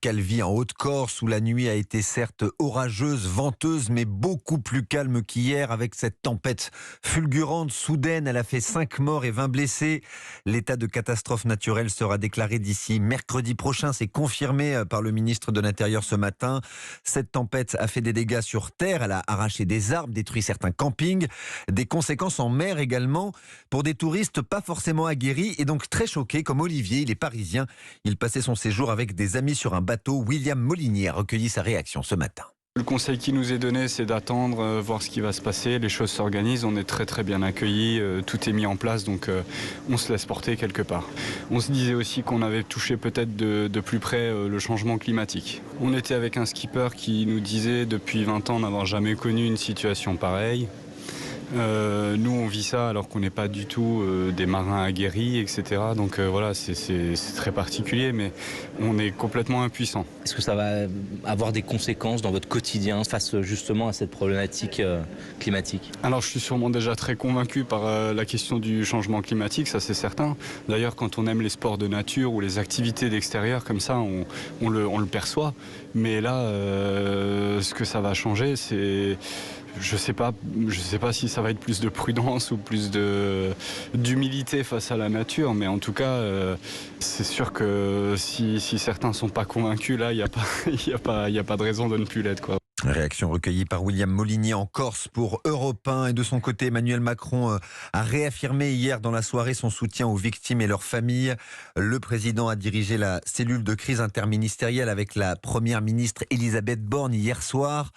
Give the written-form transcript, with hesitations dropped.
Calvi en Haute-Corse où la nuit a été certes orageuse, venteuse, mais beaucoup plus calme qu'hier avec cette tempête fulgurante, soudaine. Elle a fait 5 morts et 20 blessés. L'état de catastrophe naturelle sera déclaré d'ici mercredi prochain. C'est confirmé par le ministre de l'Intérieur ce matin. Cette tempête a fait des dégâts sur terre. Elle a arraché des arbres, détruit certains campings. Des conséquences en mer également pour des touristes pas forcément aguerris et donc très choqués comme Olivier. Il est parisien. Il passait son séjour avec des amis sur un bateau. William Molinier a recueilli sa réaction ce matin. Le conseil qui nous est donné, c'est d'attendre, voir ce qui va se passer. Les choses s'organisent, on est très très bien accueillis, tout est mis en place, donc on se laisse porter quelque part. On se disait aussi qu'on avait touché peut-être de plus près le changement climatique. On était avec un skipper qui nous disait depuis 20 ans n'avoir jamais connu une situation pareille. Nous on vit ça alors qu'on n'est pas du tout des marins aguerris, etc. Donc voilà, c'est très particulier, mais on est complètement impuissant. Est-ce que ça va avoir des conséquences dans votre quotidien face justement à cette problématique climatique? Alors je suis sûrement déjà très convaincu par la question du changement climatique, ça c'est certain. D'ailleurs quand on aime les sports de nature ou les activités d'extérieur comme ça, on le perçoit. Mais là, ce que ça va changer, c'est... Je sais pas si ça va être plus de prudence ou plus d'humilité face à la nature, mais en tout cas, c'est sûr que si certains sont pas convaincus, là, il y a pas de raison de ne plus l'être, quoi. Réaction recueillie par William Molinier en Corse pour Europe 1. Et de son côté, Emmanuel Macron a réaffirmé hier dans la soirée son soutien aux victimes et leurs familles. Le président a dirigé la cellule de crise interministérielle avec la première ministre Elisabeth Borne hier soir.